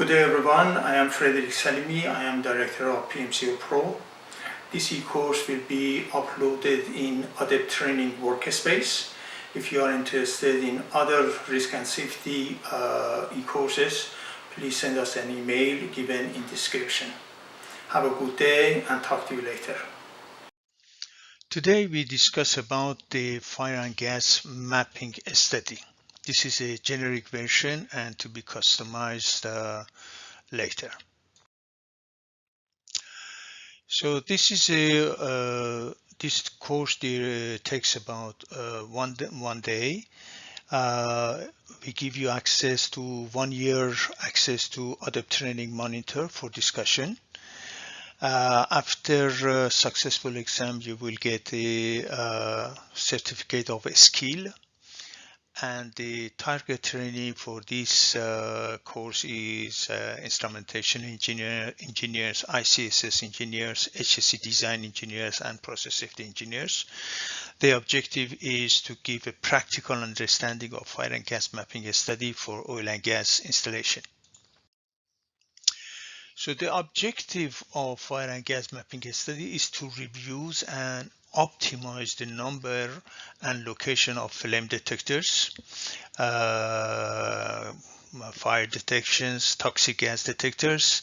Good day everyone, I am Frederick Salimi, I am Director of PMCO Pro. This e-course will be uploaded in Adept Training Workspace. If you are interested in other risk and safety e-courses, please send us an email given in description. Have a good day and talk to you later. Today we discuss about the fire and gas mapping study. This is a generic version and to be customized later. So this is this course takes about one day. We give you access to 1 year access to Adept Training Monitor for discussion. After successful exam, you will get a certificate of a skill, and the target training for this course is instrumentation engineers, ICSS engineers, HSE design engineers, and process safety engineers. The objective is to give a practical understanding of fire and gas mapping study for oil and gas installation. So the objective of fire and gas mapping study is to review and optimize the number and location of flame detectors, fire detections, toxic gas detectors,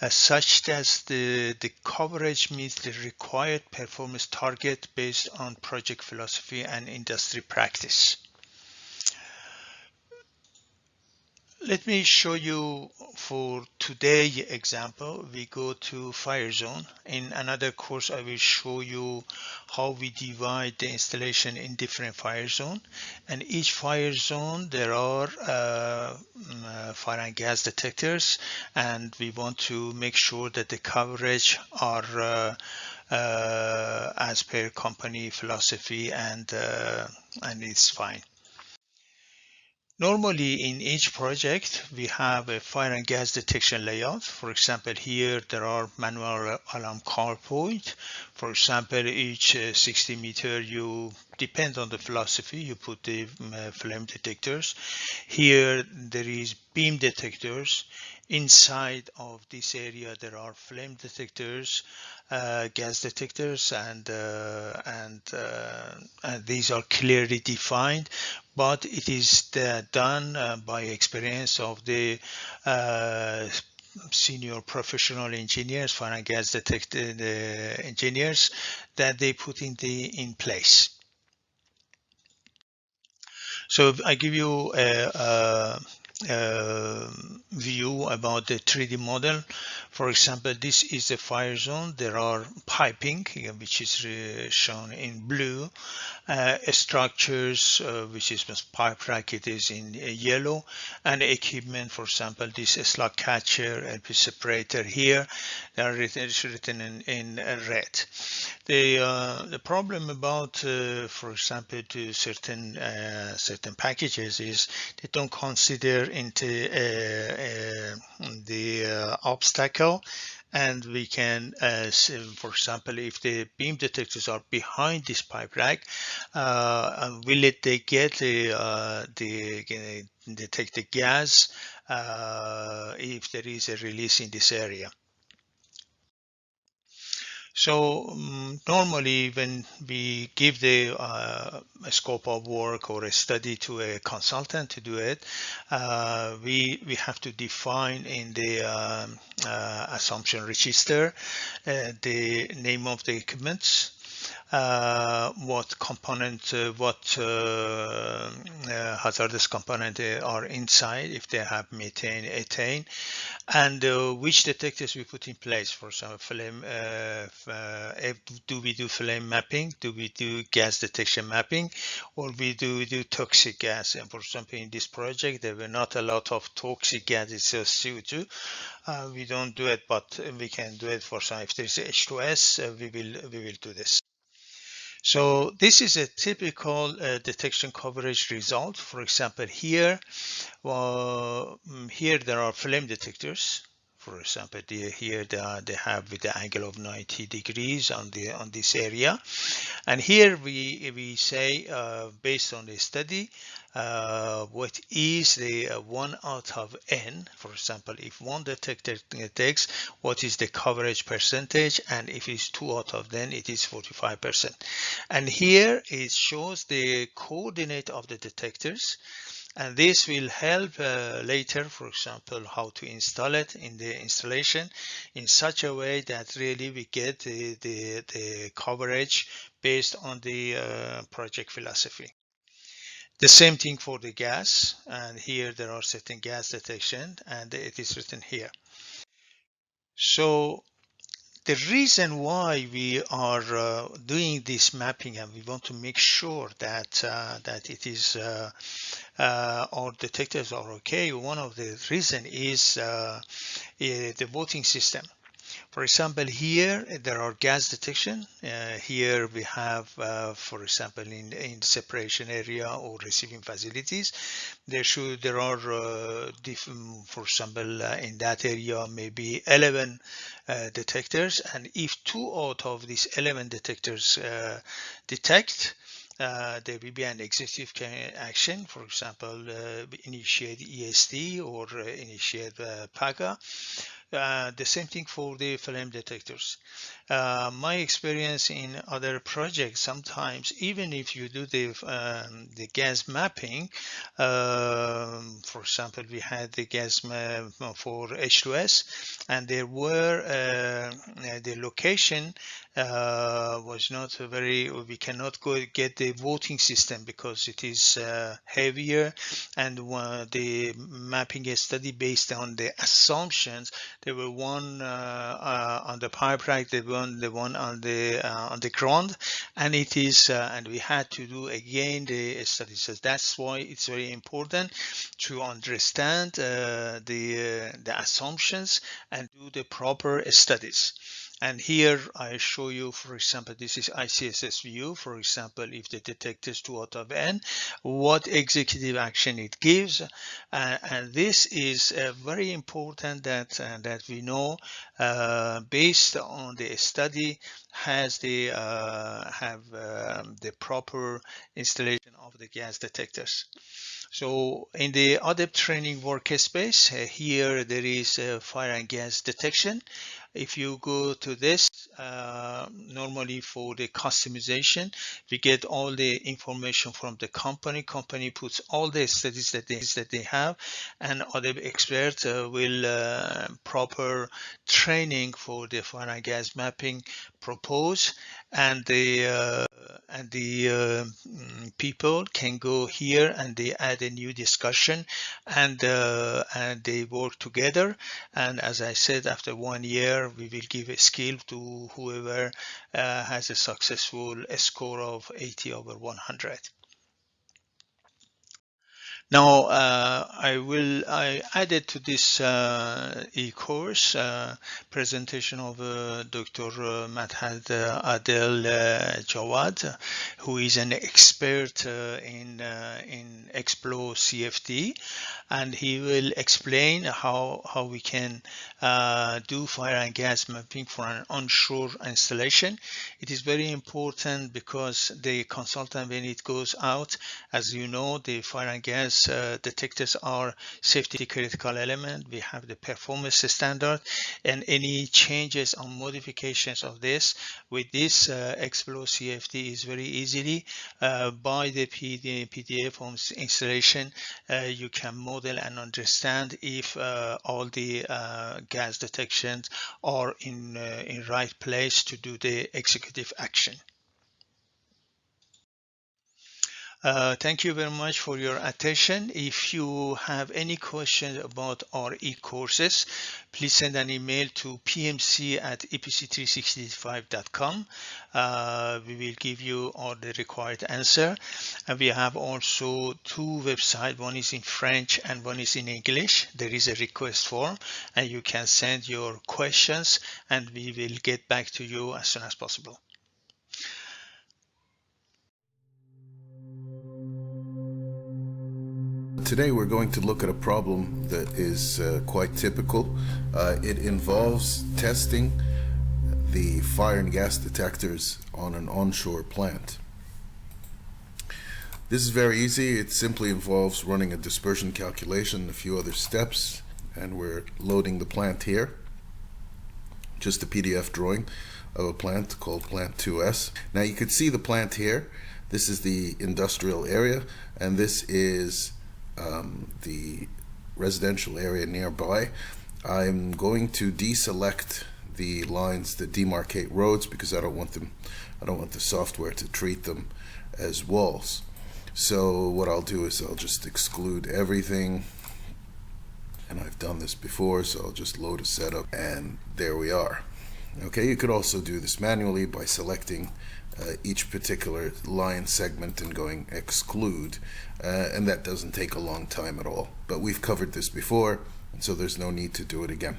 such that the coverage meets the required performance target based on project philosophy and industry practice. Let me show you for today's example. We go to fire zone. In another course, I will show you how we divide the installation in different fire zone. And each fire zone, there are fire and gas detectors, and we want to make sure that the coverage are as per company philosophy, and it's fine. Normally, in each project, we have a fire and gas detection layout. For example, here there are manual alarm call point. For example, each 60 meter, you depend on the philosophy, you put the flame detectors. Here there is beam detectors. Inside of this area, there are flame detectors, gas detectors, and these are clearly defined. But it is done by experience of the senior professional engineers, fire and gas detected engineers, that they put in place. So I give you a view about the 3D model. For example, this is a fire zone. There are piping, which is shown in blue, structures, which is pipe rack, it is in yellow, and equipment, for example, this slug catcher, LP separator here, they are written in red. The problem about, for example, to certain packages is they don't consider into the obstacle, and we can, for example, if the beam detectors are behind this pipe rack, will they get detect the gas if there is a release in this area? So normally when we give the a scope of work or a study to a consultant to do it, we have to define in the assumption register the name of the equipments, what component, what hazardous component are inside, if they have methane, ethane, and which detectors we put in place. For some flame, do we do flame mapping? Do we do gas detection mapping? Or we do toxic gas? And for example, in this project, there were not a lot of toxic gas, it's just CO2. We don't do it, but we can do it for some. If there's H2S, we will do this. So this is a typical detection coverage result. For example, here there are flame detectors. For example, here they have with the angle of 90 degrees on this area, and here we say based on the study, what is the 1 out of n. For example, if one detector takes, what is the coverage percentage, and if it's 2 out of n, it is 45%. And here it shows the coordinate of the detectors, and this will help later, for example, how to install it in the installation in such a way that really we get the coverage based on the project philosophy. The same thing for the gas, and here there are certain gas detection, and it is written here. So the reason why we are doing this mapping, and we want to make sure that that it is our detectors are okay, one of the reason is the voting system. For example, here there are gas detection. Here we have, for example, in separation area or receiving facilities, there are for example in that area maybe 11 detectors, and if 2 out of these 11 detectors detect, there will be an executive action, for example, initiate ESD or initiate PAGA. The same thing for the flame detectors. My experience in other projects, sometimes even if you do the gas mapping, for example, we had the gas map for H2S, and there were the location was not very, we cannot go get the voting system because it is heavier, and the mapping study based on the assumptions, there were one on the pipe rack, the one on the ground, and it is and we had to do again the studies. So that's why it's very important to understand the assumptions and do the proper studies. And here I show you, for example, this is ICSS view. For example, if the detector is 2 out of n, what executive action it gives. And this is very important that we know based on the study has have the proper installation of the gas detectors. So in the ADEPT training workspace, here there is fire and gas detection. If you go to this, normally for the customization, we get all the information from the company. Company puts all the studies that they have, and other experts will proper training for the fire and gas mapping propose, and the people can go here and they add a new discussion, and they work together. And as I said, after 1 year, we will give a skill to whoever has a successful score of 80 over 100. Now, I added to this e-course presentation of Dr. Madhad Adel Jawad, who is an expert in Explo CFD, and he will explain how we can do fire and gas mapping for an onshore installation. It is very important because the consultant, when it goes out, as you know, the fire and gas detectors are safety critical element. We have the performance standard, and any changes or modifications of this with this Explo CFD is very easily by the PDF from installation. You can model and understand if all the gas detections are in right place to do the executive action. Thank you very much for your attention. If you have any questions about our e-courses, please send an email to pmc@epc365.com. We will give you all the required answer. And we have also 2 websites. One is in French and one is in English. There is a request form, and you can send your questions, and we will get back to you as soon as possible. Today we're going to look at a problem that is quite typical. It involves testing the fire and gas detectors on an onshore plant. This is very easy. It simply involves running a dispersion calculation, a few other steps, and we're loading the plant here. Just a PDF drawing of a plant called Plant 2S. Now you can see the plant here. This is the industrial area, and this is the residential area nearby. I'm going to deselect the lines that demarcate roads because I don't want the software to treat them as walls. So what I'll do is I'll just exclude everything, and I've done this before, so I'll just load a setup, and there we are. Okay, you could also do this manually by selecting each particular line segment and going exclude, and that doesn't take a long time at all, but we've covered this before, and so there's no need to do it again.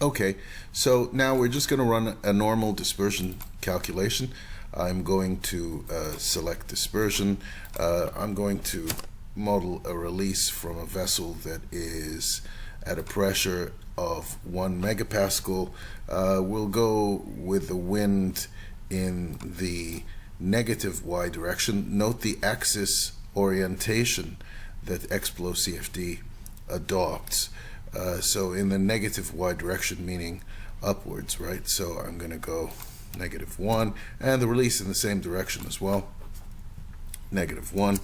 Okay, so now we're just going to run a normal dispersion calculation. I'm going to select dispersion. I'm going to model a release from a vessel that is at a pressure of 1 megapascal. We'll go with the wind in the negative y direction. Note the axis orientation that Explo CFD adopts. So in the negative y direction, meaning upwards, right? So I'm going to go -1, and the release in the same direction as well, -1.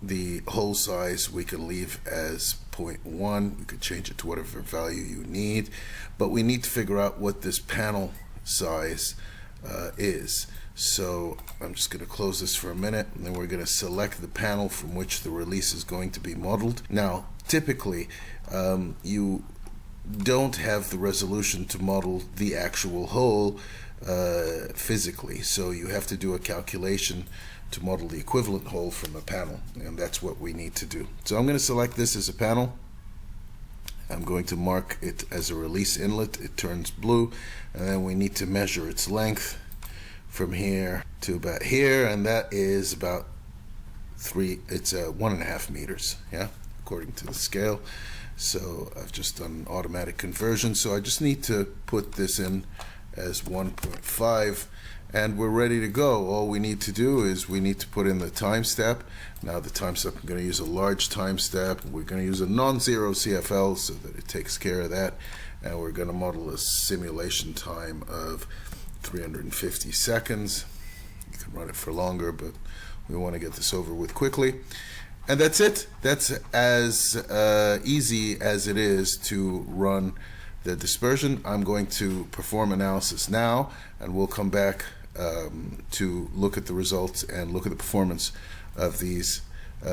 The hole size we can leave as 0.1. You could change it to whatever value you need, but we need to figure out what this panel size is. So I'm just going to close this for a minute, and then we're going to select the panel from which the release is going to be modeled. Now, typically, you don't have the resolution to model the actual hole physically, so you have to do a calculation to model the equivalent hole from a panel, and that's what we need to do. So I'm going to select this as a panel. I'm going to mark it as a release inlet. It turns blue, and then we need to measure its length from here to about here, and that is about 1.5 meters, yeah, according to the scale. So I've just done an automatic conversion, so I just need to put this in as 1.5, and we're ready to go. All we need to do is we need to put in the time step. Now the time step, I'm going to use a large time step. We're going to use a non-zero CFL so that it takes care of that, and we're going to model a simulation time of 350 seconds. You can run it for longer, but we want to get this over with quickly. And that's it. That's as easy as it is to run the dispersion. I'm going to perform analysis now, and we'll come back to look at the results and look at the performance of these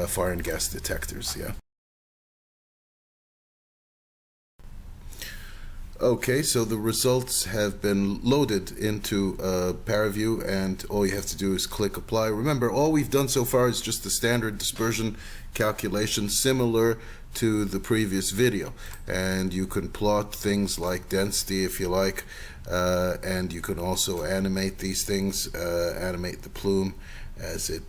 fire and gas detectors. Yeah. Okay, so the results have been loaded into ParaView, and all you have to do is click apply. Remember, all we've done so far is just the standard dispersion calculation similar to the previous video, and you can plot things like density if you like, and you can also animate these things, animate the plume as it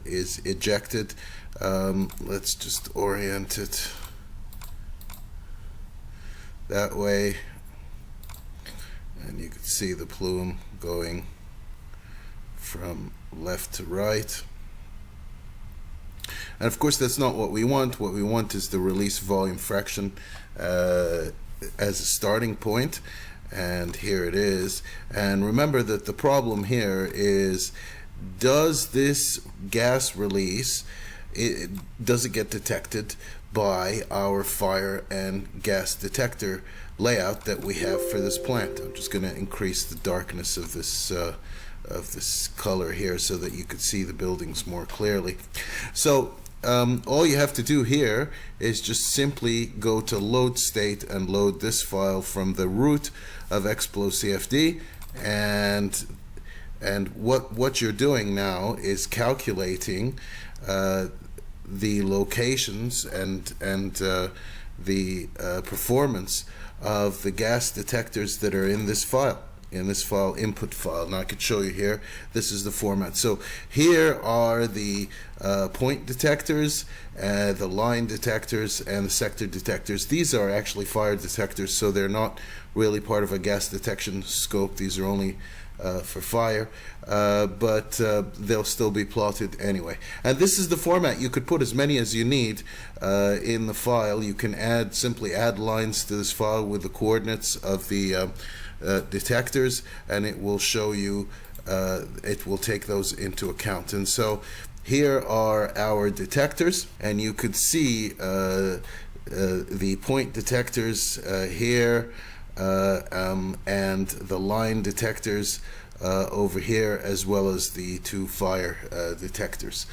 is ejected. Let's just orient it that way, and you can see the plume going from left to right. And of course that's not what we want. What we want is the release volume fraction as a starting point, and here it is. And remember that the problem here is, does this gas release, does it get detected by our fire and gas detector layout that we have for this plant? I'm just going to increase the darkness of this color here so that you could see the buildings more clearly. So all you have to do here is just simply go to load state and load this file from the root of Explo CFD, and what you're doing now is calculating the locations and the performance of the gas detectors that are in this file. in this file, input file. Now I could show you here. This is the format. So here are the point detectors, the line detectors, and the sector detectors. These are actually fire detectors, so they're not really part of a gas detection scope. These are only for fire, but they'll still be plotted anyway. And this is the format. You could put as many as you need in the file. You can simply add lines to this file with the coordinates of the detectors, and it will show you, it will take those into account. And so here are our detectors, and you could see the point detectors here, and the line detectors over here, as well as the two fire detectors.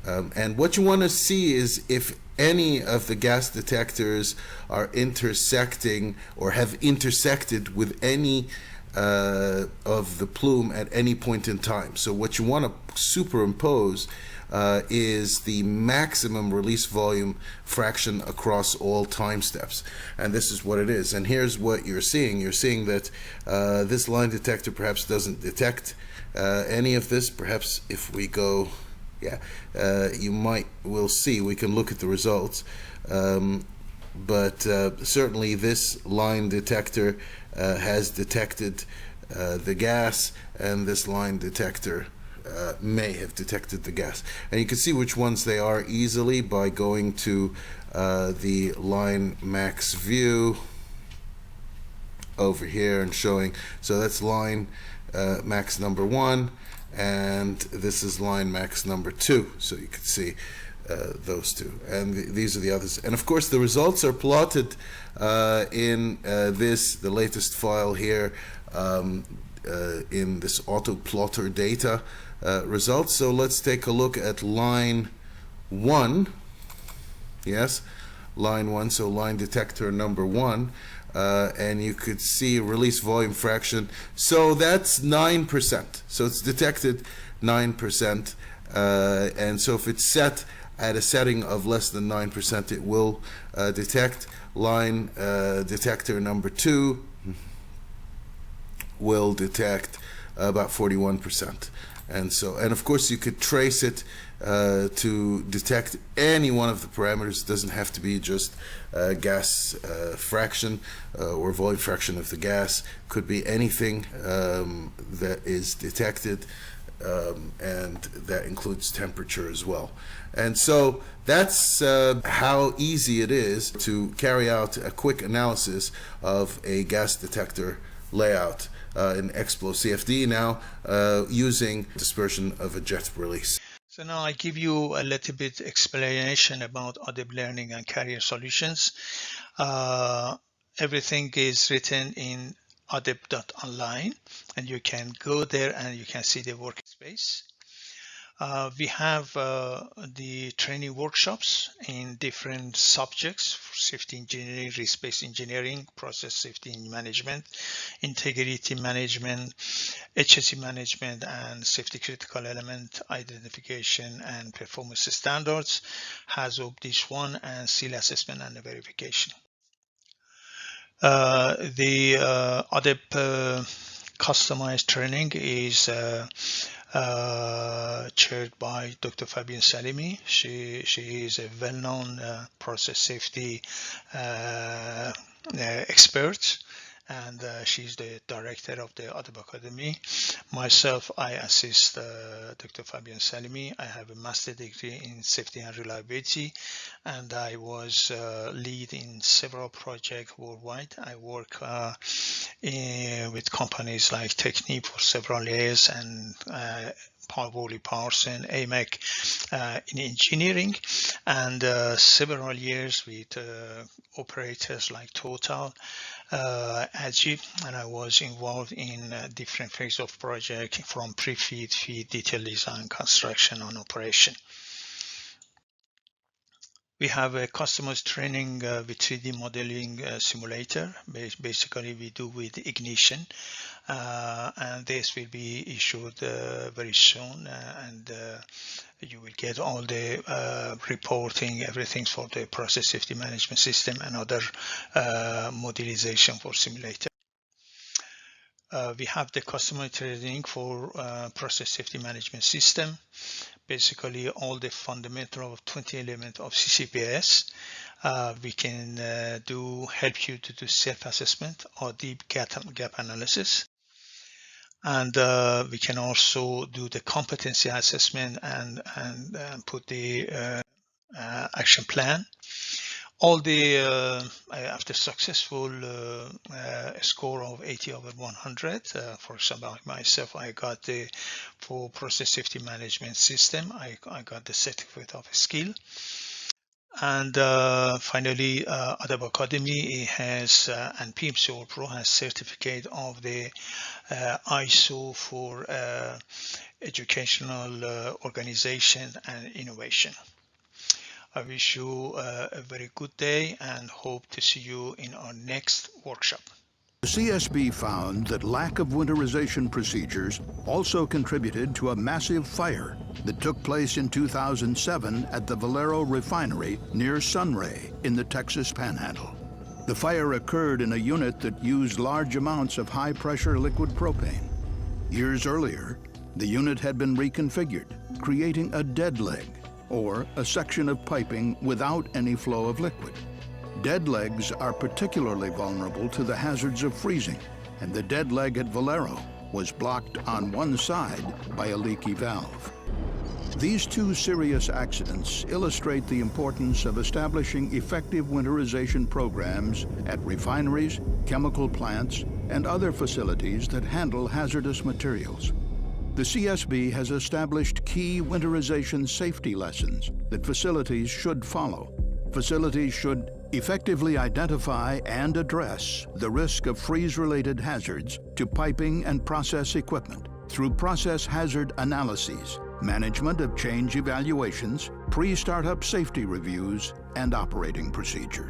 And what you want to see is if any of the gas detectors are intersecting or have intersected with any of the plume at any point in time. So what you want to superimpose is the maximum release volume fraction across all time steps, and this is what it is. And here's what you're seeing. You're seeing that this line detector perhaps doesn't detect any of this. Perhaps if we go, we'll see, we can look at the results, but certainly this line detector has detected the gas, and this line detector may have detected the gas. And you can see which ones they are easily by going to the line max view over here and showing. So that's line max number 1, and this is line max number 2. So you can see those two, and these are the others. And of course the results are plotted in the latest file here, in this auto plotter data results. So let's take a look at line 1. Yes, line 1, so line detector number 1, and you could see release volume fraction. So that's 9%. So it's detected 9%, and so if it's set at a setting of less than 9%, it will detect. Line detector number 2 will detect about 41%. And so, and of course you could trace it to detect any one of the parameters. It doesn't have to be just gas fraction or volume fraction of the gas. Could be anything that is detected, and that includes temperature as well. And so that's how easy it is to carry out a quick analysis of a gas detector layout in Explo CFD now, using dispersion of a jet release. So now I give you a little bit explanation about ADEB Learning and Career Solutions. Everything is written in adeb.online, and you can go there and you can see the workspace. We have the training workshops in different subjects for safety engineering, risk-based engineering, process safety management, integrity management, HSE management, and safety critical element identification and performance standards, HAZOP this one, and seal assessment and verification. The ADEB customized training is chaired by Dr. Fabienne Salimi. She is a well-known process safety expert, and she's the director of the ADEB Academy. Myself, I assist Dr. Fabienne Salimi. I have a master's degree in safety and reliability, and I was lead in several projects worldwide. I work with companies like Technip for several years, and Worley Parsons, AMEC in engineering, and several years with operators like Total, AGIP, and I was involved in different phases of project, from pre-FEED, FEED, detail design, construction, and operation. We have a customized training with 3D modeling simulator. Basically, we do with Ignition, and this will be issued very soon, and you will get all the reporting, everything for the process safety management system and other modelization for simulator. We have the customer training for process safety management system. Basically, all the fundamental of 20 elements of CCPS. We can help you to do self-assessment or deep gap analysis. And we can also do the competency assessment and put the action plan. All the after successful score of 80 over 100, for example, like myself, I got the for process safety management system. I got the certificate of skill. And finally, Adab Academy has and PMC Pro has certificate of the ISO for educational organization and innovation. I wish you a very good day and hope to see you in our next workshop. The CSB found that lack of winterization procedures also contributed to a massive fire that took place in 2007 at the Valero refinery near Sunray in the Texas Panhandle. The fire occurred in a unit that used large amounts of high-pressure liquid propane. Years earlier, the unit had been reconfigured, creating a dead leg, or a section of piping without any flow of liquid. Dead legs are particularly vulnerable to the hazards of freezing, and the dead leg at Valero was blocked on one side by a leaky valve. These two serious accidents illustrate the importance of establishing effective winterization programs at refineries, chemical plants, and other facilities that handle hazardous materials. The CSB has established key winterization safety lessons that facilities should follow. Facilities should effectively identify and address the risk of freeze-related hazards to piping and process equipment through process hazard analyses, management of change evaluations, pre-startup safety reviews, and operating procedures.